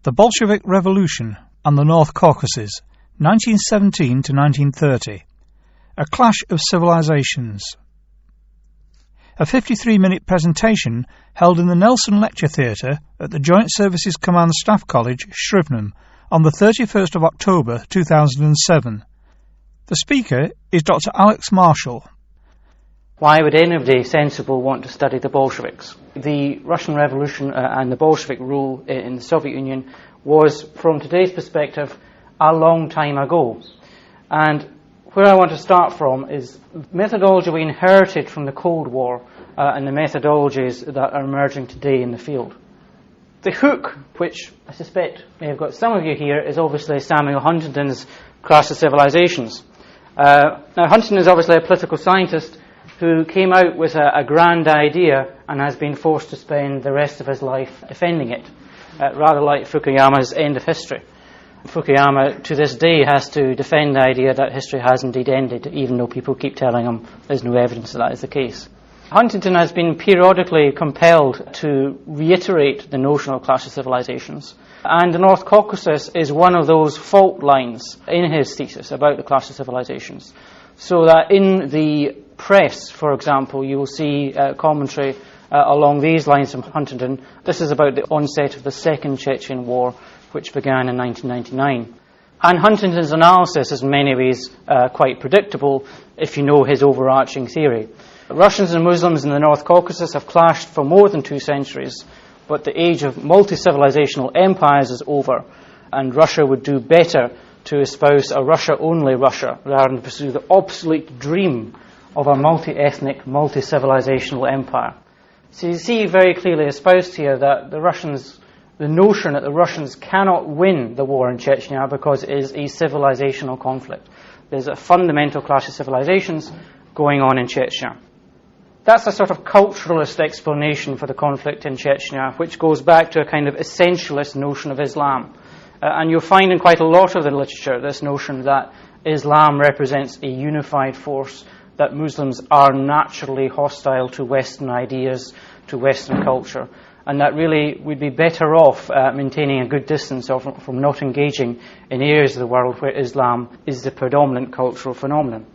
The Bolshevik Revolution and the North Caucasus, 1917 to 1930. A Clash of Civilizations. A 53-minute presentation held in the Nelson Lecture Theatre at the Joint Services Command Staff College, Shribnham, on the 31st of October 2007. The speaker is Dr. Alex Marshall. Why would anybody sensible want to study the Bolsheviks? The Russian Revolution and the Bolshevik rule in the Soviet Union was, from today's perspective, a long time ago. And where I want to start from is methodology we inherited from the Cold War and the methodologies that are emerging today in the field. The hook, which I suspect may have got some of you here, is obviously Samuel Huntington's Clash of Civilizations. Now, Huntington is obviously a political scientist who came out with a grand idea and has been forced to spend the rest of his life defending it, rather like Fukuyama's End of History. Fukuyama, to this day, has to defend the idea that history has indeed ended, even though people keep telling him there's no evidence that is the case. Huntington has been periodically compelled to reiterate the notion of Clash of Civilizations, and the North Caucasus is one of those fault lines in his thesis about the Clash of Civilizations. So that in the press, for example, you will see commentary along these lines from Huntington. This is about the onset of the Second Chechen War, which began in 1999. And Huntington's analysis is in many ways quite predictable if you know his overarching theory. Russians and Muslims in the North Caucasus have clashed for more than 2 centuries, but the age of multi-civilizational empires is over, and Russia would do better to espouse a Russia-only Russia rather than pursue the obsolete dream of a multi-ethnic, multi-civilizational empire. So you see very clearly espoused here that the notion that the Russians cannot win the war in Chechnya because it is a civilizational conflict. There's a fundamental clash of civilizations going on in Chechnya. That's a sort of culturalist explanation for the conflict in Chechnya, which goes back to a kind of essentialist notion of Islam. And you'll find in quite a lot of the literature this notion that Islam represents a unified force, that Muslims are naturally hostile to Western ideas, to Western culture, and that really we'd be better off maintaining a good distance from not engaging in areas of the world where Islam is the predominant cultural phenomenon.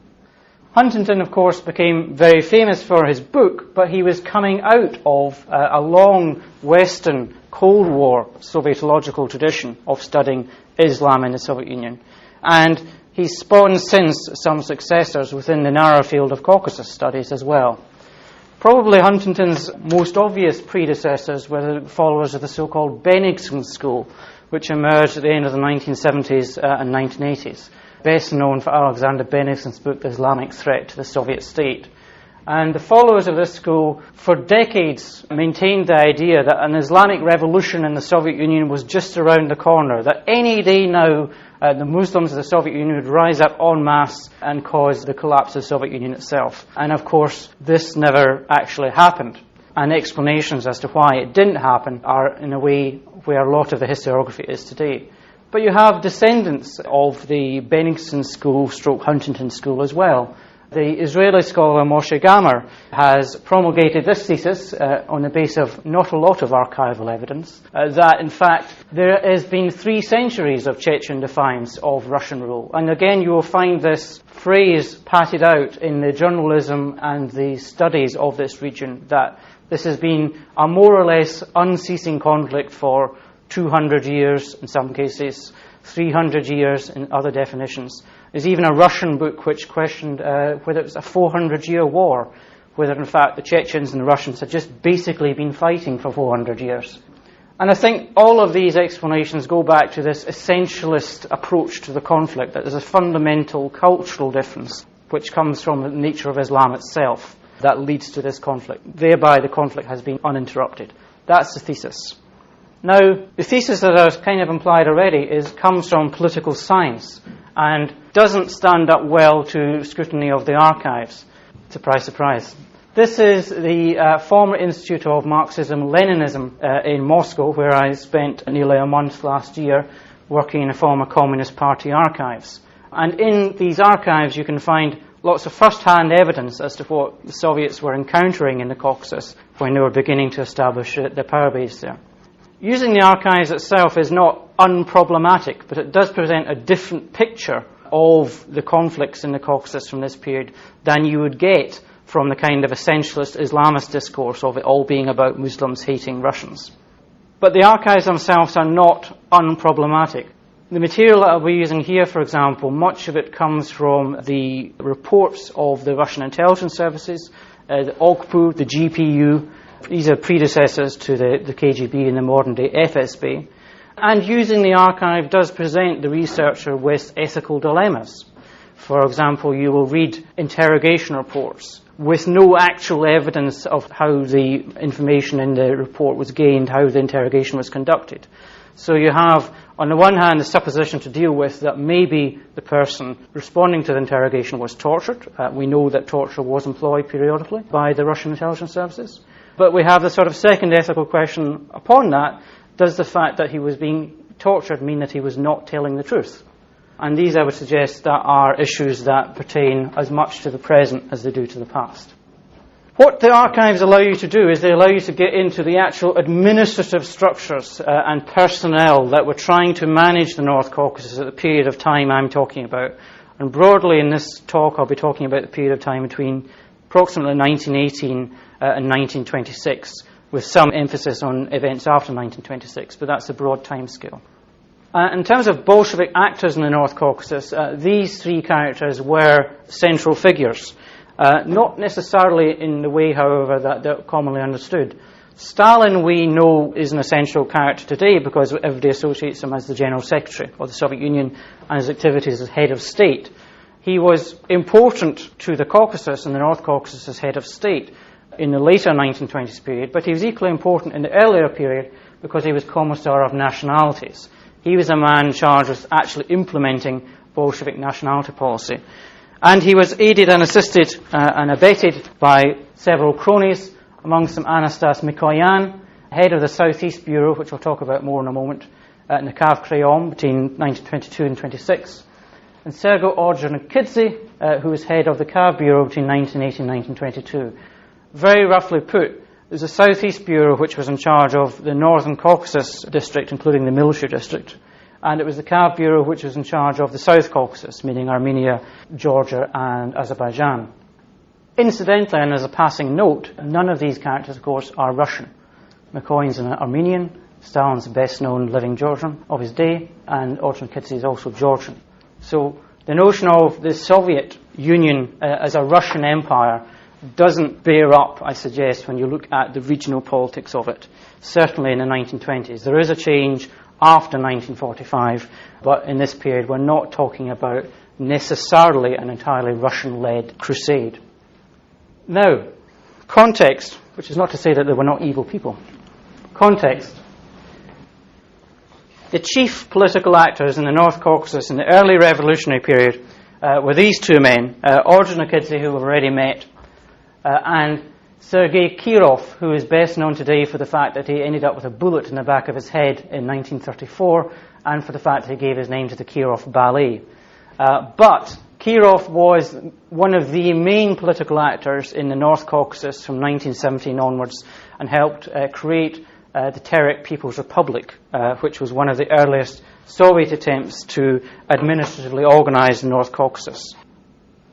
Huntington, of course, became very famous for his book, but he was coming out of a long Western Cold War Sovietological tradition of studying Islam in the Soviet Union. And he's spawned since some successors within the narrow field of Caucasus studies as well. Probably Huntington's most obvious predecessors were the followers of the so-called Bennigsen school, which emerged at the end of the 1970s and 1980s. Best known for Alexander Bennigsen's book, The Islamic Threat to the Soviet State. And the followers of this school for decades maintained the idea that an Islamic revolution in the Soviet Union was just around the corner, that any day now the Muslims of the Soviet Union would rise up en masse and cause the collapse of the Soviet Union itself. And of course, this never actually happened. And explanations as to why it didn't happen are in a way where a lot of the historiography is today. But you have descendants of the Bennigsen school, Huntington school as well. The Israeli scholar Moshe Gamer has promulgated this thesis on the basis of not a lot of archival evidence, that in fact there has been 3 centuries of Chechen defiance of Russian rule. And again you will find this phrase patted out in the journalism and the studies of this region, that this has been a more or less unceasing conflict for 200 years in some cases, 300 years in other definitions. There's even a Russian book which questioned whether it was a 400-year war, whether in fact the Chechens and the Russians had just basically been fighting for 400 years. And I think all of these explanations go back to this essentialist approach to the conflict, that there's a fundamental cultural difference which comes from the nature of Islam itself that leads to this conflict. Thereby the conflict has been uninterrupted. That's the thesis. Now, the thesis that I've kind of implied already comes from political science and doesn't stand up well to scrutiny of the archives. Surprise, surprise. This is the former Institute of Marxism-Leninism in Moscow, where I spent nearly a month last year working in the former Communist Party archives. And in these archives you can find lots of first-hand evidence as to what the Soviets were encountering in the Caucasus when they were beginning to establish their power base there. Using the archives itself is not unproblematic, but it does present a different picture of the conflicts in the Caucasus from this period than you would get from the kind of essentialist Islamist discourse of it all being about Muslims hating Russians. But the archives themselves are not unproblematic. The material that I'll be using here, for example, much of it comes from the reports of the Russian intelligence services, the OGPU, the GPU. These are predecessors to the KGB and the modern-day FSB. And using the archive does present the researcher with ethical dilemmas. For example, you will read interrogation reports with no actual evidence of how the information in the report was gained, how the interrogation was conducted. So you have, on the one hand, the supposition to deal with that maybe the person responding to the interrogation was tortured. We know that torture was employed periodically by the Russian intelligence services. But we have the sort of second ethical question upon that. Does the fact that he was being tortured mean that he was not telling the truth? And these, I would suggest, that are issues that pertain as much to the present as they do to the past. What the archives allow you to do is they allow you to get into the actual administrative structures and personnel that were trying to manage the North Caucasus at the period of time I'm talking about. And broadly in this talk I'll be talking about the period of time between approximately 1918 and 1926, with some emphasis on events after 1926, but that's a broad time scale. In terms of Bolshevik actors in the North Caucasus, these three characters were central figures. Not necessarily in the way, however, that they're commonly understood. Stalin, we know, is an essential character today because everybody associates him as the General Secretary of the Soviet Union and his activities as head of state. He was important to the Caucasus and the North Caucasus as head of state in the later 1920s period, but he was equally important in the earlier period because he was Commissar of Nationalities. He was a man charged with actually implementing Bolshevik nationality policy. And he was aided and assisted and abetted by several cronies, amongst them Anastas Mikoyan, head of the Southeast Bureau, which we'll talk about more in a moment, in the Kav Krayom between 1922 and 26, and Sergo Ordzhonikidze, who was head of the Kav Bureau between 1918 and 1922. Very roughly put, there's a Southeast Bureau which was in charge of the Northern Caucasus district, including the military district, and it was the Kav Bureau which was in charge of the South Caucasus, meaning Armenia, Georgia and Azerbaijan. Incidentally, and as a passing note, none of these characters, of course, are Russian. Mikoyan's an Armenian, Stalin's the best-known living Georgian of his day, and Ordzhonikidze is also Georgian. So the notion of the Soviet Union as a Russian empire doesn't bear up, I suggest, when you look at the regional politics of it, certainly in the 1920s. There is a change after 1945, but in this period we're not talking about necessarily an entirely Russian-led crusade. Now, context, which is not to say that they were not evil people. Context. The chief political actors in the North Caucasus in the early revolutionary period were these two men, Ordzhonikidze, who we've already met, and Sergei Kirov, who is best known today for the fact that he ended up with a bullet in the back of his head in 1934, and for the fact that he gave his name to the Kirov Ballet. But Kirov was one of the main political actors in the North Caucasus from 1917 onwards, and helped create the Terek People's Republic, which was one of the earliest Soviet attempts to administratively organize the North Caucasus.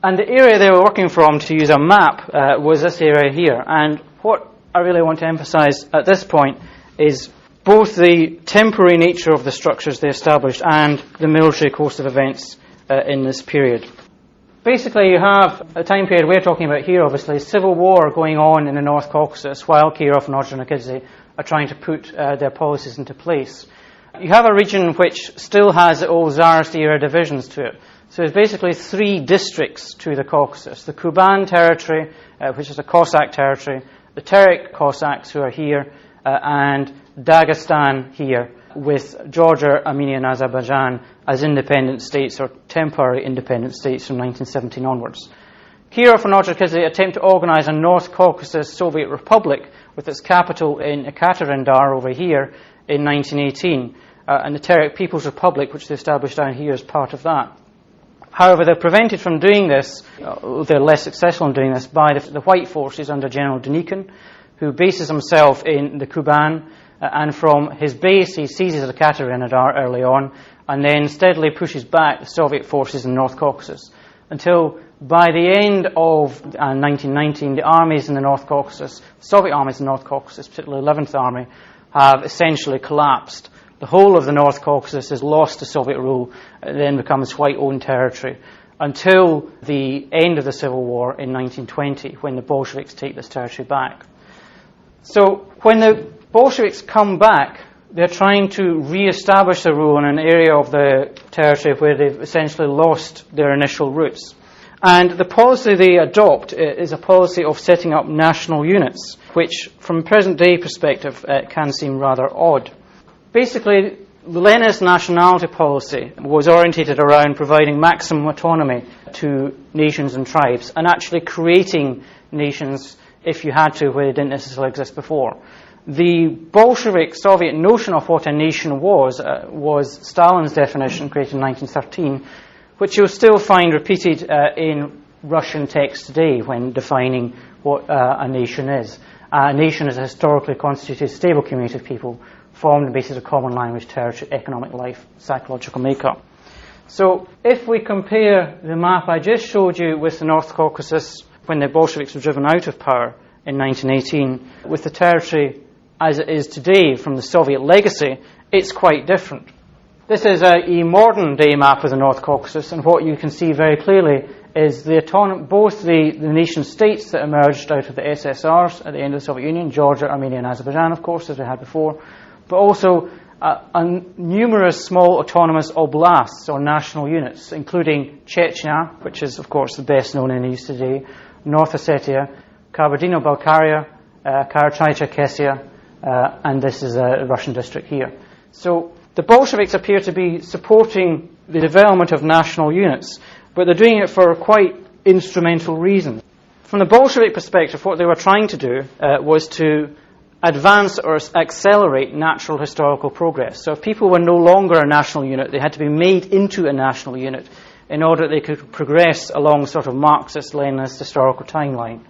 And the area they were working from, to use a map, was this area here. And what I really want to emphasize at this point is both the temporary nature of the structures they established and the military course of events in this period. Basically, you have a time period we're talking about here, obviously, civil war going on in the North Caucasus while Kirov and Ordzhonikidze are trying to put their policies into place. You have a region which still has the old Tsarist-era divisions to it. So there's basically three districts to the Caucasus. The Kuban territory, which is a Cossack territory, the Terek Cossacks who are here, and Dagestan here, with Georgia, Armenia and Azerbaijan as independent states or temporary independent states from 1917 onwards. Kirov and Ordzhonikidze attempt to organize a North Caucasus Soviet Republic with its capital in Ekaterinodar over here in 1918, and the Terek People's Republic, which they established down here, as part of that. However, they're prevented from doing this, they're less successful in doing this, by the white forces under General Denikin, who bases himself in the Kuban, and from his base he seizes Ekaterinodar early on, and then steadily pushes back the Soviet forces in the North Caucasus, until by the end of 1919, the armies in the North Caucasus, Soviet armies in the North Caucasus, particularly the 11th Army, have essentially collapsed. The whole of the North Caucasus is lost to Soviet rule, and then becomes white-owned territory, until the end of the Civil War in 1920, when the Bolsheviks take this territory back. So when the Bolsheviks come back, they're trying to re-establish their rule in an area of the territory where they've essentially lost their initial roots. And the policy they adopt is a policy of setting up national units, which from a present-day perspective can seem rather odd. Basically, Lenin's nationality policy was orientated around providing maximum autonomy to nations and tribes, and actually creating nations, if you had to, where they didn't necessarily exist before. The Bolshevik Soviet notion of what a nation was Stalin's definition, created in 1913, which you'll still find repeated in Russian texts today when defining what a nation is. A nation is a historically constituted, stable community of people formed on the basis of common language, territory, economic life, psychological makeup. So if we compare the map I just showed you with the North Caucasus when the Bolsheviks were driven out of power in 1918, with the territory as it is today from the Soviet legacy, it's quite different. This is a modern-day map of the North Caucasus, and what you can see very clearly is both the nation-states that emerged out of the SSRs at the end of the Soviet Union, Georgia, Armenia and Azerbaijan, of course, as we had before, but also numerous small autonomous oblasts or national units, including Chechnya, which is, of course, the best known in the East today, North Ossetia, Kabardino-Balkaria, Karachay-Cherkessia, and this is a Russian district here. So the Bolsheviks appear to be supporting the development of national units, but they're doing it for quite instrumental reasons. From the Bolshevik perspective, what they were trying to do was to advance or accelerate natural historical progress. So if people were no longer a national unit, they had to be made into a national unit in order that they could progress along sort of Marxist-Leninist historical timeline.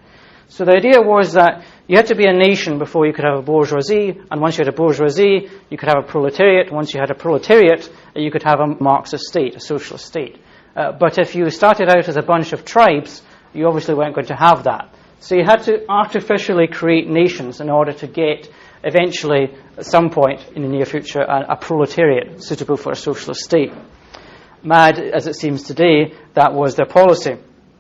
So the idea was that you had to be a nation before you could have a bourgeoisie, and once you had a bourgeoisie, you could have a proletariat. Once you had a proletariat, you could have a Marxist state, a socialist state. But if you started out as a bunch of tribes, you obviously weren't going to have that. So you had to artificially create nations in order to get, eventually, at some point in the near future, a proletariat suitable for a socialist state. Mad as it seems today, that was their policy.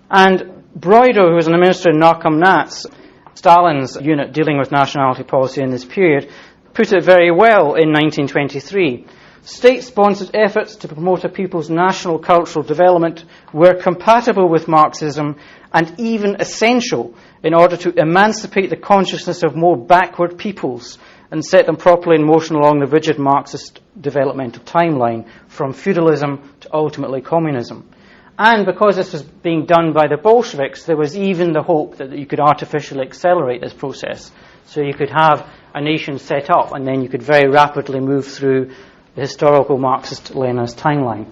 And Broido, who was an administrator in Narkom Nats, Stalin's unit dealing with nationality policy in this period, put it very well in 1923. State-sponsored efforts to promote a people's national cultural development were compatible with Marxism and even essential in order to emancipate the consciousness of more backward peoples and set them properly in motion along the rigid Marxist developmental timeline from feudalism to ultimately communism. And because this was being done by the Bolsheviks, there was even the hope that you could artificially accelerate this process. So you could have a nation set up and then you could very rapidly move through the historical Marxist-Leninist timeline.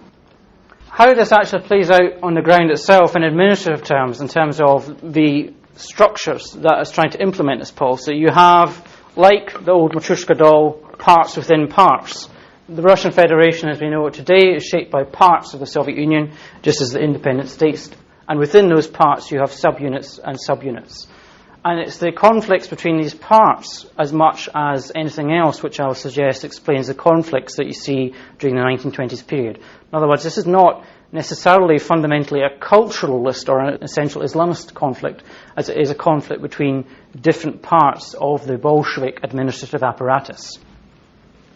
How this actually plays out on the ground itself in administrative terms, in terms of the structures that is trying to implement this policy, you have, like the old Matryoshka doll, parts within parts. The Russian Federation, as we know it today, is shaped by parts of the Soviet Union, just as the independent states. And within those parts, you have subunits and subunits. And it's the conflicts between these parts, as much as anything else, which I'll suggest explains the conflicts that you see during the 1920s period. In other words, this is not necessarily fundamentally a culturalist or an essential Islamist conflict, as it is a conflict between different parts of the Bolshevik administrative apparatus.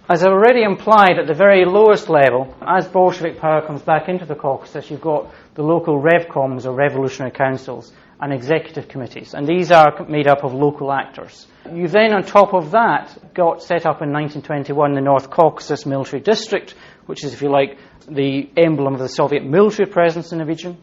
As I've already implied, at the very lowest level, as Bolshevik power comes back into the Caucasus, you've got the local revcoms, or revolutionary councils, and executive committees, and these are made up of local actors. You then, on top of that, got set up in 1921 the North Caucasus Military District, which is, if you like, the emblem of the Soviet military presence in the region.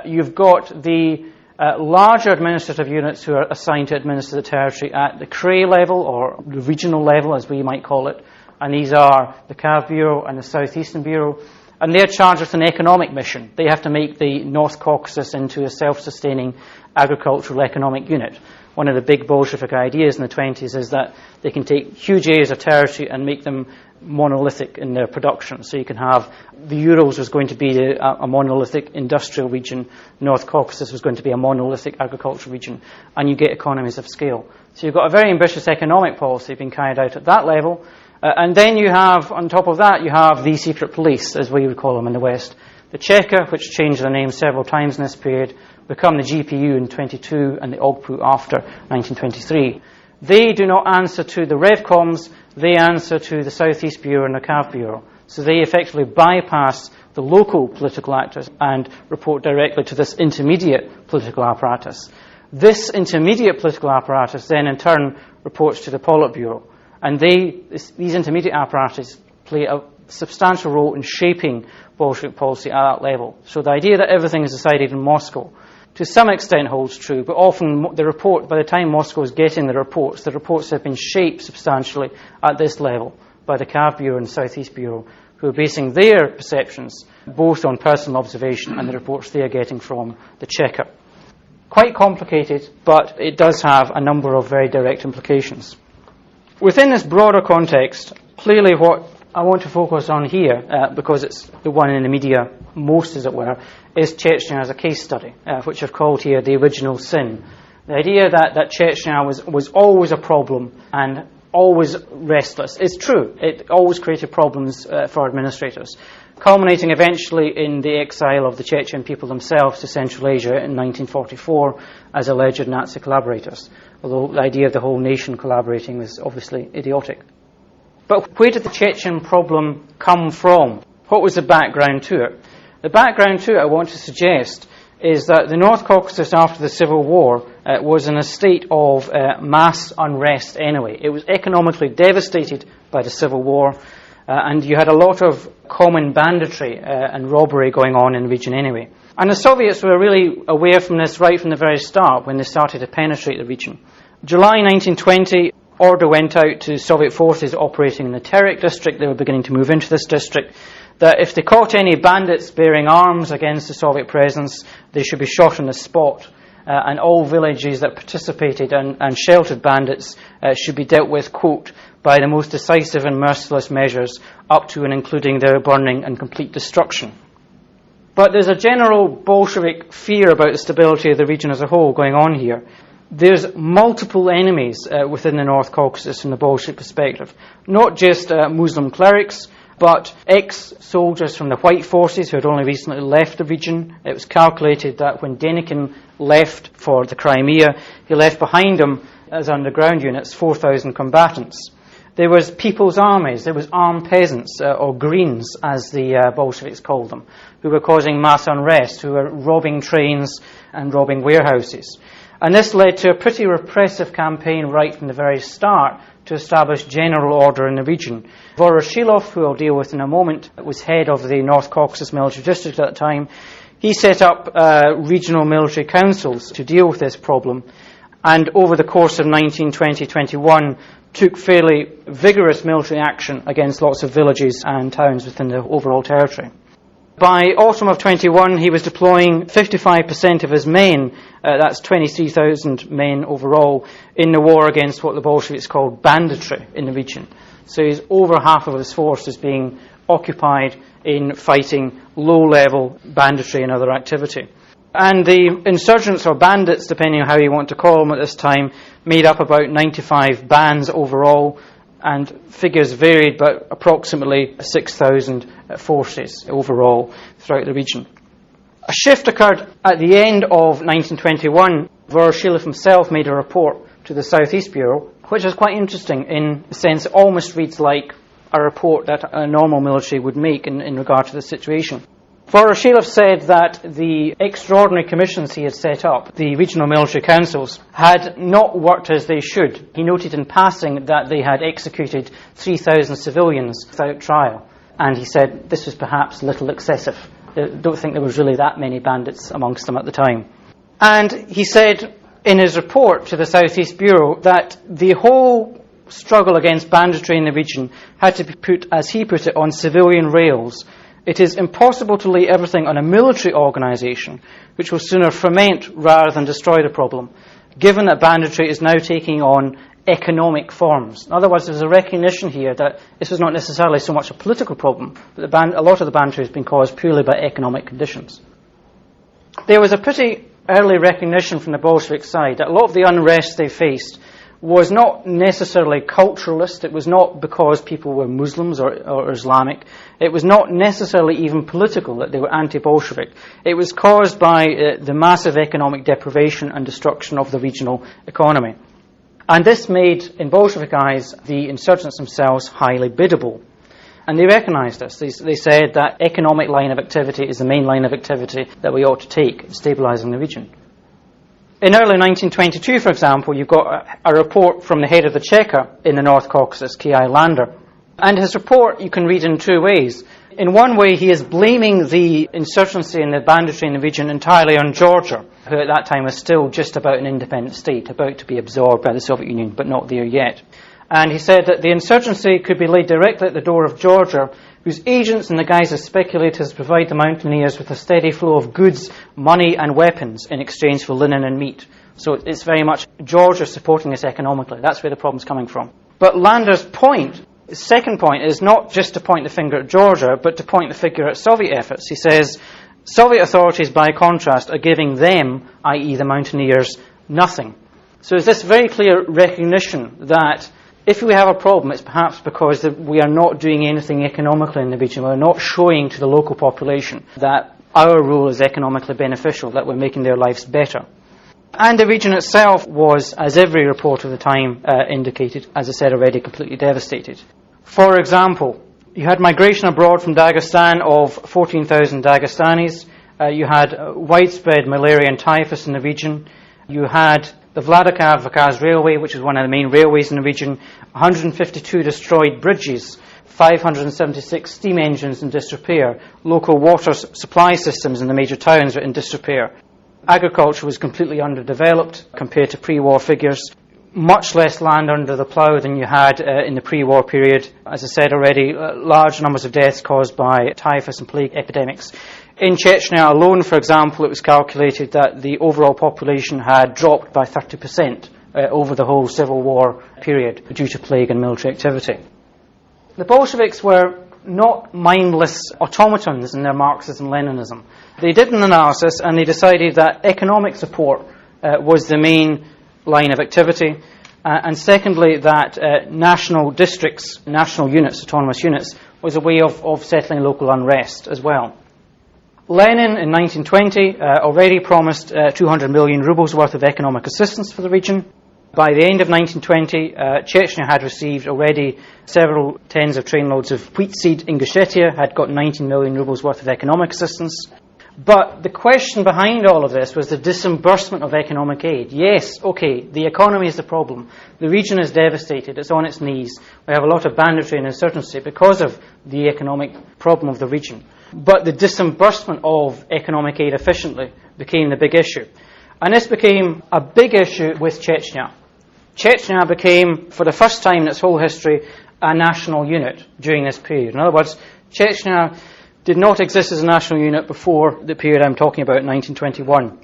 You've got the larger administrative units who are assigned to administer the territory at the Krai level, or the regional level, as we might call it, and these are the Cav Bureau and the Southeastern Bureau, and they're charged with an economic mission. They have to make the North Caucasus into a self-sustaining agricultural economic unit. one of the big Bolshevik ideas in the 20s is that they can take huge areas of territory and make them monolithic in their production. So you can have the Urals was going to be a monolithic industrial region, North Caucasus was going to be a monolithic agricultural region, and you get economies of scale. So you've got a very ambitious economic policy being carried out at that level, and then you have, on top of that, you have the secret police, as we would call them in the West. The Cheka, which changed their name several times in this period, become the GPU in 22 and the OGPU after 1923. They do not answer to the Revcoms, they answer to the Southeast Bureau and the Cav Bureau. So they effectively bypass the local political actors and report directly to this intermediate political apparatus. This intermediate political apparatus then in turn reports to the Politburo. And these intermediate apparatuses play a substantial role in shaping Bolshevik policy at that level. So the idea that everything is decided in Moscow to some extent holds true, but often the report, by the time Moscow is getting the reports have been shaped substantially at this level by the Cav Bureau and Southeast Bureau, who are basing their perceptions both on personal observation and the reports they are getting from the Cheka. Quite complicated, but it does have a number of very direct implications. Within this broader context, clearly what I want to focus on here, because it's the one in the media most, as it were, is Chechnya as a case study, which I've called here the original sin. The idea that Chechnya was always a problem and always restless is true. It always created problems for administrators, culminating eventually in the exile of the Chechen people themselves to Central Asia in 1944 as alleged Nazi collaborators, although the idea of the whole nation collaborating was obviously idiotic. But where did the Chechen problem come from? What was the background to it? The background to it, I want to suggest, is that the North Caucasus after the Civil War was in a state of mass unrest anyway. It was economically devastated by the Civil War, and you had a lot of common banditry and robbery going on in the region anyway. And the Soviets were really aware from this right from the very start when they started to penetrate the region. July 1920, order went out to Soviet forces operating in the Terek district, they were beginning to move into this district, that if they caught any bandits bearing arms against the Soviet presence, they should be shot on the spot. And all villages that participated and sheltered bandits should be dealt with, quote, by the most decisive and merciless measures, up to and including their burning and complete destruction. But there's a general Bolshevik fear about the stability of the region as a whole going on here. There's multiple enemies within the North Caucasus from the Bolshevik perspective. Not just Muslim clerics, but ex-soldiers from the White Forces who had only recently left the region. It was calculated that when Denikin left for the Crimea, he left behind him as underground units 4,000 combatants. There was people's armies, there was armed peasants, or Greens as the Bolsheviks called them, who were causing mass unrest, who were robbing trains and robbing warehouses. And this led to a pretty repressive campaign right from the very start to establish general order in the region. Voroshilov, who I'll deal with in a moment, was head of the North Caucasus military district at the time. He set up regional military councils to deal with this problem, and over the course of 1920-21 took fairly vigorous military action against lots of villages and towns within the overall territory. By autumn of 21, he was deploying 55% of his men, that's 23,000 men overall, in the war against what the Bolsheviks called banditry in the region. So he's over half of his force is being occupied in fighting low-level banditry and other activity. And the insurgents, or bandits, depending on how you want to call them at this time, made up about 95 bands overall, and figures varied, but approximately 6,000 forces overall throughout the region. A shift occurred at the end of 1921. Voroshilov himself made a report to the Southeast Bureau, which is quite interesting in the sense it almost reads like a report that a normal military would make in regard to the situation. Voroshilov said that the extraordinary commissions he had set up, the regional military councils, had not worked as they should. He noted in passing that they had executed 3,000 civilians without trial. And he said this was perhaps a little excessive. I don't think there was really that many bandits amongst them at the time. And he said in his report to the Southeast Bureau that the whole struggle against banditry in the region had to be put, as he put it, on civilian rails. It is impossible to lay everything on a military organisation, which will sooner foment rather than destroy the problem. given that banditry is now taking on economic forms. In other words, there's a recognition here that this was not necessarily so much a political problem, but a lot of the banditry has been caused purely by economic conditions. There was a pretty early recognition from the Bolshevik side that a lot of the unrest they faced was not necessarily culturalist. It was not because people were Muslims or Islamic. It was not necessarily even political, that they were anti-Bolshevik. It was caused by the massive economic deprivation and destruction of the regional economy. And this made, in Bolshevik eyes, the insurgents themselves highly biddable. And they recognized this. They said that economic line of activity is the main line of activity that we ought to take in stabilizing the region. In early 1922, for example, you've got a report from the head of the Cheka in the North Caucasus, K.I. Lander. And his report you can read in two ways. In one way, he is blaming the insurgency and the banditry in the region entirely on Georgia, who at that time was still just about an independent state, about to be absorbed by the Soviet Union, but not there yet. And he said that the insurgency could be laid directly at the door of Georgia, whose agents in the guise of speculators provide the mountaineers with a steady flow of goods, money and weapons in exchange for linen and meat. So it's very much Georgia supporting this economically. That's where the problem's coming from. But Lander's point, his second point, is not just to point the finger at Georgia, but to point the finger at Soviet efforts. He says, Soviet authorities, by contrast, are giving them, i.e. the mountaineers, nothing. So there's this very clear recognition that if we have a problem, it's perhaps because we are not doing anything economically in the region. We're not showing to the local population that our rule is economically beneficial, that we're making their lives better. And the region itself was, as every report of the time indicated, as I said already, completely devastated. For example, you had migration abroad from Dagestan of 14,000 Dagestanis. You had widespread malaria and typhus in the region. You had the Vladikavkaz Railway, which is one of the main railways in the region, 152 destroyed bridges, 576 steam engines in disrepair, local water supply systems in the major towns are in disrepair. Agriculture was completely underdeveloped compared to pre-war figures. Much less land under the plough than you had in the pre-war period. As I said already, large numbers of deaths caused by typhus and plague epidemics. In Chechnya alone, for example, it was calculated that the overall population had dropped by 30% over the whole civil war period due to plague and military activity. The Bolsheviks were not mindless automatons in their Marxism-Leninism. They did an analysis and they decided that economic support was the main line of activity, and secondly that national districts, national units, autonomous units, was a way of settling local unrest as well. Lenin in 1920 already promised 200 million rubles worth of economic assistance for the region. By the end of 1920, Chechnya had received already several tens of trainloads of wheat seed. Ingushetia had got 19 million rubles worth of economic assistance. But the question behind all of this was the disbursement of economic aid. Yes, okay, the economy is the problem. The region is devastated. It's on its knees. We have a lot of banditry and insurgency because of the economic problem of the region. But the disbursement of economic aid efficiently became the big issue. And this became a big issue with Chechnya. Chechnya became, for the first time in its whole history, a national unit during this period. In other words, Chechnya did not exist as a national unit before the period I'm talking about, 1921.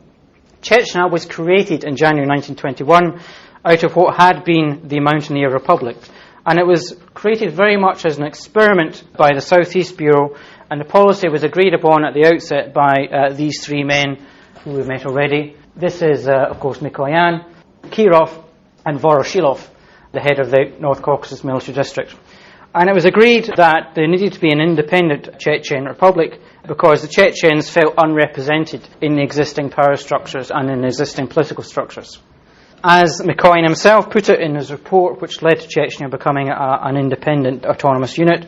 Chechnya was created in January 1921 out of what had been the Mountaineer Republic. And it was created very much as an experiment by the Southeast Bureau, and the policy was agreed upon at the outset by these three men who we've met already. This is, of course, Mikoyan, Kirov, and Voroshilov, the head of the North Caucasus military district. And it was agreed that there needed to be an independent Chechen Republic because the Chechens felt unrepresented in the existing power structures and in the existing political structures. As Mikoyan himself put it in his report, which led to Chechnya becoming an independent autonomous unit,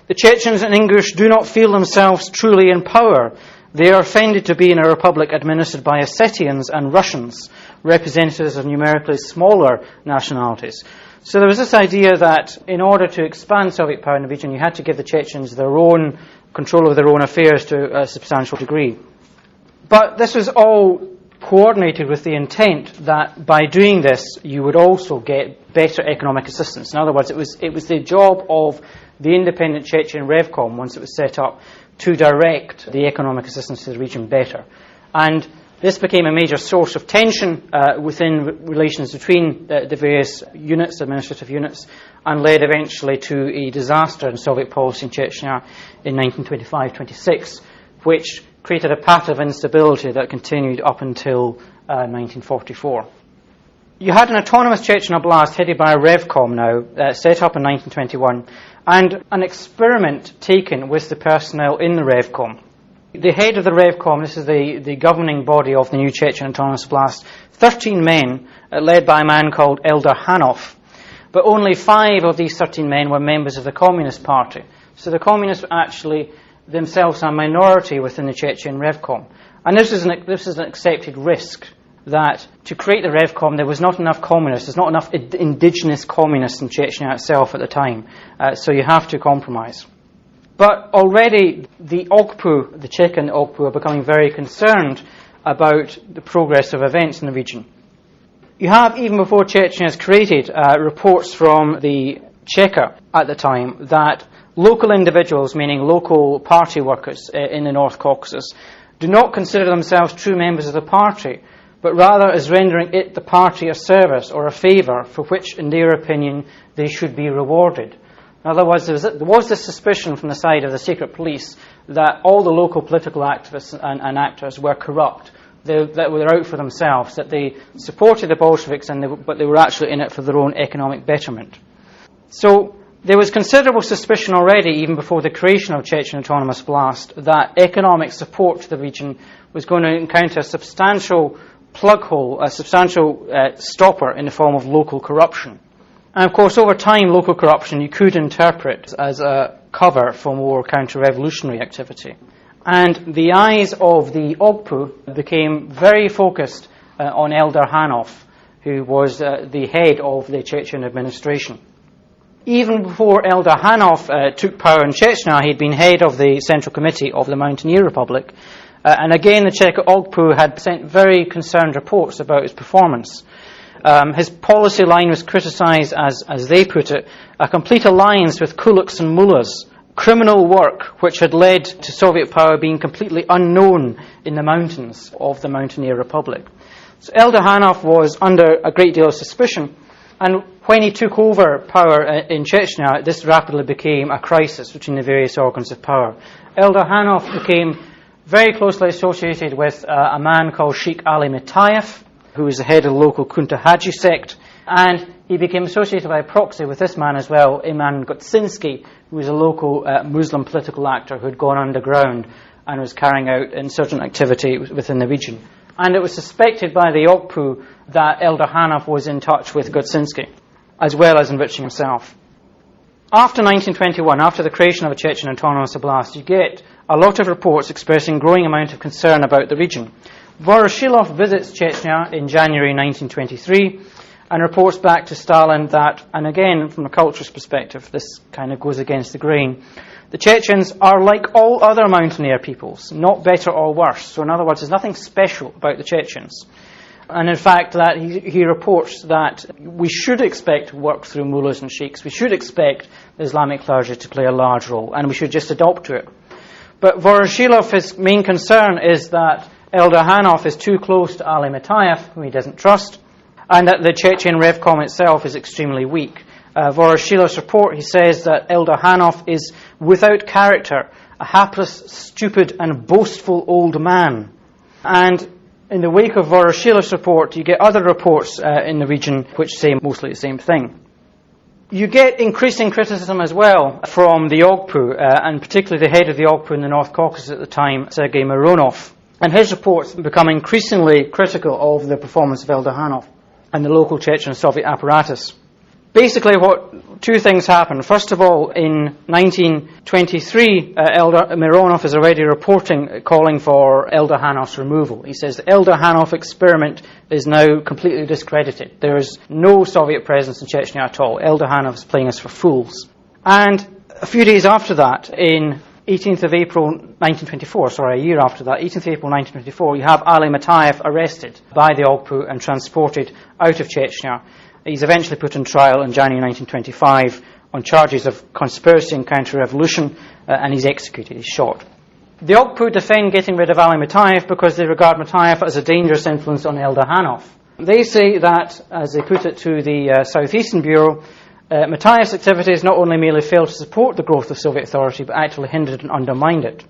the Chechens in English do not feel themselves truly in power. They are offended to be in a republic administered by Ossetians and Russians, representatives of numerically smaller nationalities. So there was this idea that in order to expand Soviet power in the region, you had to give the Chechens their own control of their own affairs to a substantial degree. But this was all coordinated with the intent that by doing this, you would also get better economic assistance. In other words, it was the job of the independent Chechen Revcom, once it was set up, to direct the economic assistance to the region better. And This became a major source of tension within relations between the various units, administrative units, and led eventually to a disaster in Soviet policy in Chechnya in 1925-26, which created a pattern of instability that continued up until 1944. You had an autonomous Chechen Oblast headed by a Revcom now, set up in 1921, and an experiment taken with the personnel in the Revcom. The head of the Revcom, this is the governing body of the new Chechen Autonomous Oblast, 13 men, led by a man called Eldar Hanif, but only 5 of these 13 men were members of the Communist Party. So the Communists were actually themselves a minority within the Chechen Revcom. And this is an accepted risk, that to create the Revcom there was not enough communists, there's not enough indigenous communists in Chechnya itself at the time, so you have to compromise. But already the OGPU, the Chechen OGPU, are becoming very concerned about the progress of events in the region. You have, even before Chechnya is created, reports from the Cheka at the time that local individuals, meaning local party workers in the North Caucasus, do not consider themselves true members of the party, but rather as rendering it, the party, a service or a favour for which, in their opinion, they should be rewarded. In other words, there was this suspicion from the side of the secret police that all the local political activists and actors were corrupt, that were out for themselves, that they supported the Bolsheviks, but they were actually in it for their own economic betterment. So there was considerable suspicion already, even before the creation of Chechen Autonomous Oblast, that economic support to the region was going to encounter a substantial plug hole, a substantial stopper in the form of local corruption. And of course, over time, local corruption you could interpret as a cover for more counter-revolutionary activity. And the eyes of the OGPU became very focused on Eldar Hanif, who was the head of the Chechen administration. Even before Eldar Hanif took power in Chechnya, he had been head of the Central Committee of the Mountaineer Republic. And again, the Czech OGPU had sent very concerned reports about his performance. His policy line was criticised as they put it, a complete alliance with kulaks and mullahs, criminal work which had led to Soviet power being completely unknown in the mountains of the Mountaineer Republic. So Eldar Hanif was under a great deal of suspicion, and when he took over power in Chechnya, this rapidly became a crisis between the various organs of power. Eldar Hanif became very closely associated with a man called Sheikh Ali Mitayev, who was the head of the local Kunta Haji sect, and he became associated by proxy with this man as well, Iman Gutsinski, who was a local Muslim political actor who had gone underground and was carrying out insurgent activity within the region. And it was suspected by the OGPU that Eldar Hanif was in touch with Gutsinski, as well as enriching himself. After 1921, after the creation of a Chechen Autonomous Oblast, you get a lot of reports expressing growing amount of concern about the region. Voroshilov visits Chechnya in January 1923 and reports back to Stalin that, and again from a culturist perspective, this kind of goes against the grain, the Chechens are like all other mountaineer peoples, not better or worse. So in other words, there's nothing special about the Chechens. And in fact, that he reports that we should expect work through mullahs and sheikhs, we should expect the Islamic clergy to play a large role, and we should just adopt to it. But Voroshilov's main concern is that Eldar Hanif is too close to Ali Mitayev, whom he doesn't trust, and that the Chechen Revcom itself is extremely weak. Voroshilov's report, he says that Eldar Hanif is without character, a hapless, stupid and boastful old man. And in the wake of Voroshilov's report, you get other reports in the region which say mostly the same thing. You get increasing criticism as well from the OGPU, and particularly the head of the OGPU in the North Caucasus at the time, Sergei Mironov. And his reports become increasingly critical of the performance of Eldar Hanif and the local Chechen Soviet apparatus. Basically, two things happen. First of all, in 1923, Eldar Mironov is already reporting, calling for Eldar Hanif's removal. He says the Eldar Hanif experiment is now completely discredited. There is no Soviet presence in Chechnya at all. Eldar Hanif is playing us for fools. And a few days after that, in 18th of April 1924, a year after that, 18th of April 1924, you have Ali Mitayev arrested by the OGPU and transported out of Chechnya. He's eventually put on trial in January 1925 on charges of conspiracy and counter-revolution, and he's executed, he's shot. The OKPU defend getting rid of Ali Mataev because they regard Mataev as a dangerous influence on Elder Hanif. They say that, as they put it to the Southeastern Bureau, Mataev's activities not only merely failed to support the growth of Soviet authority, but actually hindered and undermined it.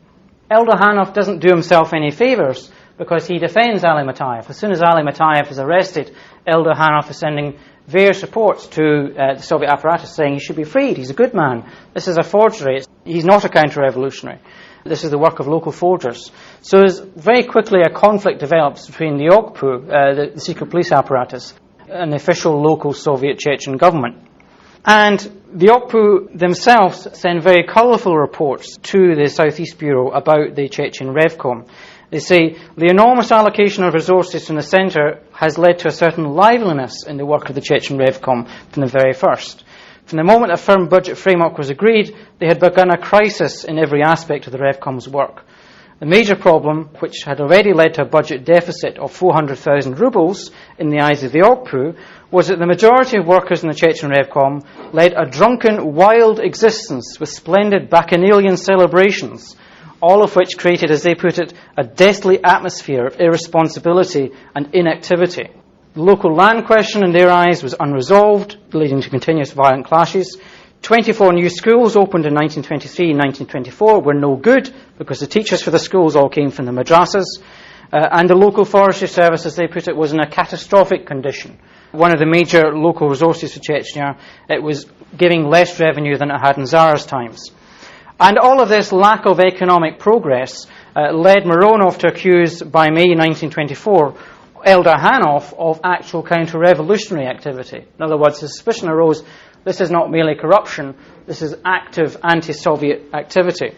Elder Hanif doesn't do himself any favours because he defends Ali Mataev. As soon as Ali Mataev is arrested, Elder Hanif is sending various reports to the Soviet apparatus saying he should be freed, he's a good man, this is a forgery, he's not a counter-revolutionary, this is the work of local forgers. So very quickly a conflict develops between the OKPU, the secret police apparatus, and the official local Soviet Chechen government. And the OKPU themselves send very colourful reports to the Southeast Bureau about the Chechen Revcom. They say the enormous allocation of resources from the centre has led to a certain liveliness in the work of the Chechen Revcom from the very first. From the moment a firm budget framework was agreed, they had begun a crisis in every aspect of the Revcom's work. The major problem, which had already led to a budget deficit of 400,000 rubles in the eyes of the OKPU, was that the majority of workers in the Chechen Revcom led a drunken, wild existence with splendid bacchanalian celebrations, all of which created, as they put it, a deathly atmosphere of irresponsibility and inactivity. The local land question, in their eyes, was unresolved, leading to continuous violent clashes. 24 new schools opened in 1923 and 1924 were no good because the teachers for the schools all came from the Madrasas, and the local forestry service, as they put it, was in a catastrophic condition. One of the major local resources for Chechnya, it was giving less revenue than it had in Tsar's times. And all of this lack of economic progress led Mironov to accuse, by May 1924, Elder Hanif of actual counter-revolutionary activity. In other words, the suspicion arose, this is not merely corruption, this is active anti-Soviet activity.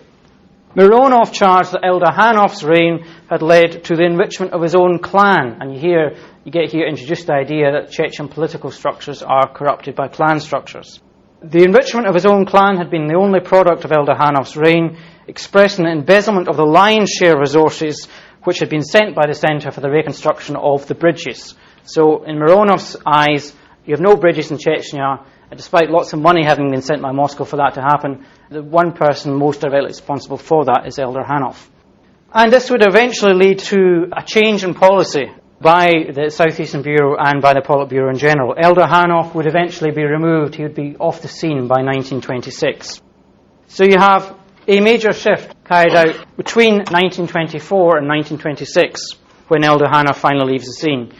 Mironov charged that Elder Hanif's reign had led to the enrichment of his own clan, and you get here introduced the idea that Chechen political structures are corrupted by clan structures. The enrichment of his own clan had been the only product of Elder Hanif's reign, expressed in the embezzlement of the lion's share resources which had been sent by the centre for the reconstruction of the bridges. So in Mironov's eyes, you have no bridges in Chechnya, despite lots of money having been sent by Moscow for that to happen. The one person most directly responsible for that is Elder Hanif. And this would eventually lead to a change in policy by the Southeastern Bureau and by the Politburo in general. Elder Hanif would eventually be removed. He would be off the scene by 1926. So you have a major shift carried out between 1924 and 1926 when Elder Hanif finally leaves the scene.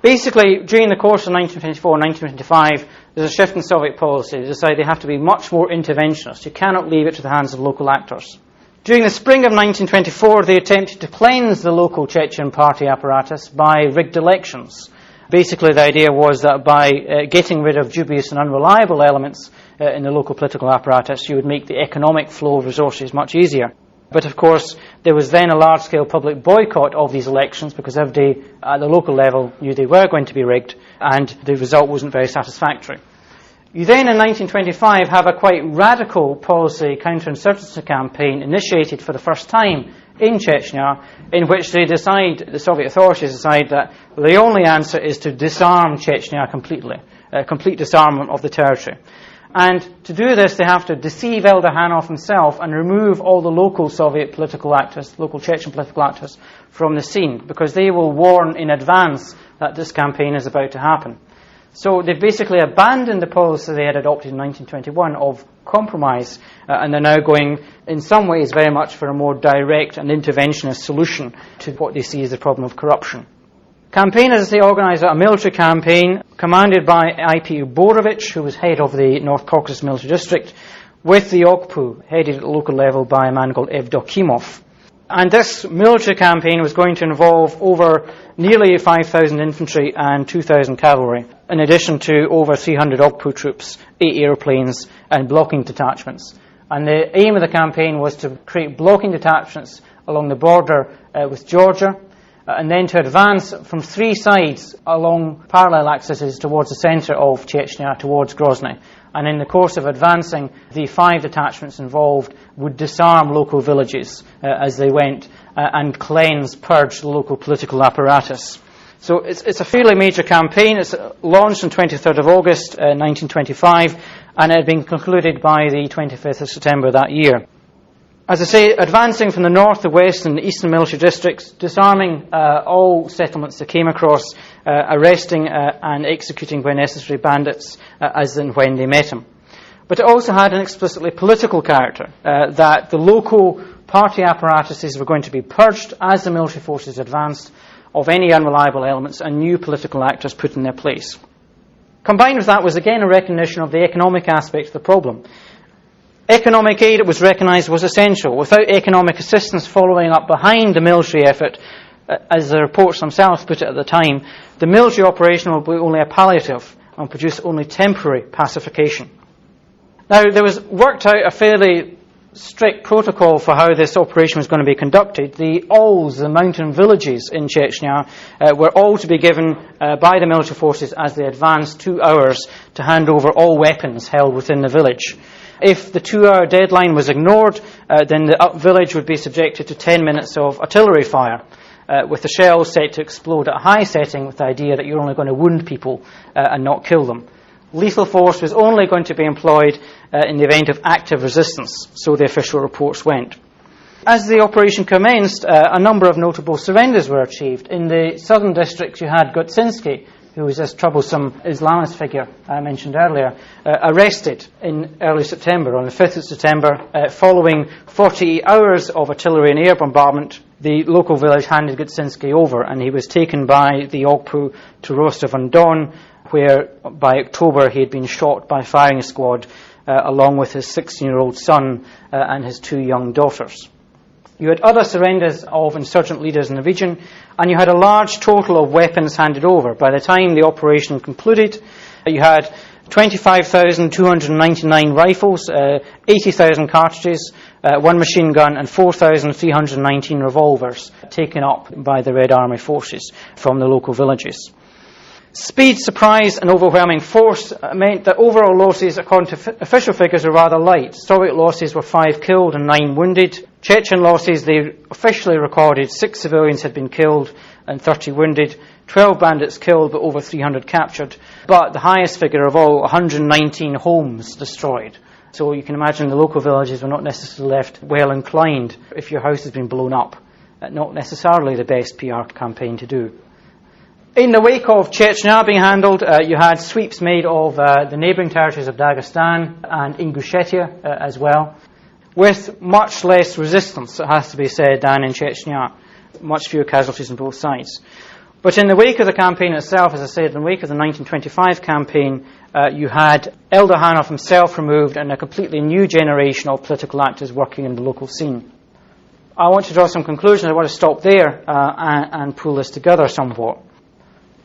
Basically, during the course of 1924 and 1925, there's a shift in Soviet policy. They decide they have to be much more interventionist. You cannot leave it to the hands of local actors. During the spring of 1924, they attempted to cleanse the local Chechen party apparatus by rigged elections. Basically, the idea was that by getting rid of dubious and unreliable elements in the local political apparatus, you would make the economic flow of resources much easier. But of course, there was then a large-scale public boycott of these elections because everybody at the local level knew they were going to be rigged, and the result wasn't very satisfactory. You then, in 1925, have a quite radical policy counterinsurgency campaign initiated for the first time in Chechnya, in which the Soviet authorities decide that the only answer is to disarm Chechnya completely, complete disarmament of the territory. And to do this, they have to deceive Elder Hanif himself and remove all the local Soviet political actors, local Chechen political actors, from the scene, because they will warn in advance that this campaign is about to happen. So they've basically abandoned the policy they had adopted in 1921 of compromise, and they're now going, in some ways, very much for a more direct and interventionist solution to what they see as the problem of corruption. Campaigners, as they organised a military campaign commanded by I.P. Borovich, who was head of the North Caucasus military district, with the OKPU, headed at the local level by a man called Evdokimov. And this military campaign was going to involve over nearly 5,000 infantry and 2,000 cavalry, in addition to over 300 OKPU troops, 8 airplanes, and blocking detachments. And the aim of the campaign was to create blocking detachments along the border with Georgia, and then to advance from 3 sides along parallel axes towards the centre of Chechnya, towards Grozny. And in the course of advancing, the 5 detachments involved would disarm local villages as they went and purge the local political apparatus. So it's a fairly major campaign. It's launched on 23rd of August 1925, and it had been concluded by the 25th of September that year. As I say, advancing from the north, the west and the eastern military districts, disarming all settlements they came across, arresting and executing where necessary bandits as and when they met them. But it also had an explicitly political character, that the local party apparatuses were going to be purged as the military forces advanced of any unreliable elements and new political actors put in their place. Combined with that was again a recognition of the economic aspect of the problem. Economic aid, it was recognised, was essential. Without economic assistance following up behind the military effort, as the reports themselves put it at the time, the military operation will be only a palliative and produce only temporary pacification. Now, there was worked out a fairly strict protocol for how this operation was going to be conducted. The Ols, the mountain villages in Chechnya, were all to be given by the military forces as they advanced 2 hours to hand over all weapons held within the village. If the 2-hour deadline was ignored, then the village would be subjected to 10 minutes of artillery fire, with the shells set to explode at a high setting with the idea that you're only going to wound people and not kill them. Lethal force was only going to be employed in the event of active resistance, so the official reports went. As the operation commenced, a number of notable surrenders were achieved. In the southern districts, you had Gutsinsky, who was this troublesome Islamist figure I mentioned earlier, arrested in early September, on the 5th of September, following 48 hours of artillery and air bombardment. The local village handed Gutsinsky over, and he was taken by the Ogpu to Rostov-on-Don, where by October he had been shot by a firing squad, along with his 16-year-old son and his 2 young daughters. You had other surrenders of insurgent leaders in the region, and you had a large total of weapons handed over. By the time the operation concluded, you had 25,299 rifles, 80,000 cartridges, 1 machine gun, and 4,319 revolvers taken up by the Red Army forces from the local villages. Speed, surprise, and overwhelming force meant that overall losses, according to official figures, were rather light. Soviet losses were 5 killed and 9 wounded. Chechen losses, they officially recorded 6 civilians had been killed and 30 wounded, 12 bandits killed but over 300 captured. But the highest figure of all, 119 homes destroyed. So you can imagine the local villages were not necessarily left well inclined if your house has been blown up. Not necessarily the best PR campaign to do. In the wake of Chechnya being handled, you had sweeps made of the neighbouring territories of Dagestan and Ingushetia as well, with much less resistance, it has to be said, than in Chechnya. Much fewer casualties on both sides. But in the wake of the campaign itself, as I said, in the wake of the 1925 campaign, you had Elder Hanif himself removed and a completely new generation of political actors working in the local scene. I want to draw some conclusions. I want to stop there and pull this together somewhat.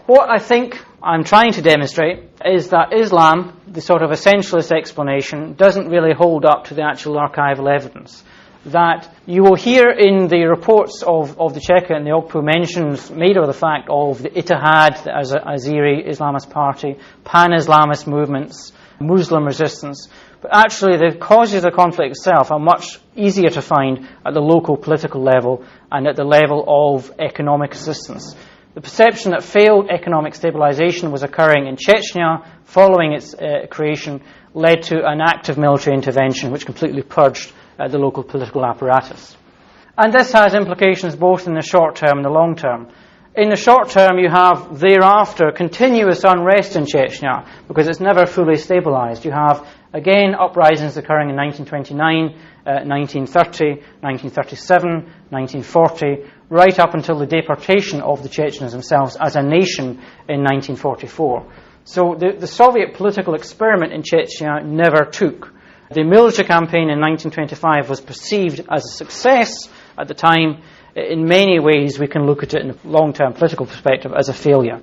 What I think I'm trying to demonstrate is that Islam, the sort of essentialist explanation, doesn't really hold up to the actual archival evidence. That you will hear in the reports of the Cheka and the Ogpu mentions made of the fact of the Ittihad, the Azeri Islamist party, pan-Islamist movements, Muslim resistance. But actually the causes of the conflict itself are much easier to find at the local political level and at the level of economic assistance. The perception that failed economic stabilization was occurring in Chechnya following its creation led to an active military intervention which completely purged the local political apparatus. And this has implications both in the short term and the long term. In the short term, you have thereafter continuous unrest in Chechnya because it's never fully stabilized. You have, again, uprisings occurring in 1929, 1930, 1937, 1940, right up until the deportation of the Chechens themselves as a nation in 1944. So the Soviet political experiment in Chechnya never took. The military campaign in 1925 was perceived as a success at the time. In many ways, we can look at it in a long-term political perspective as a failure.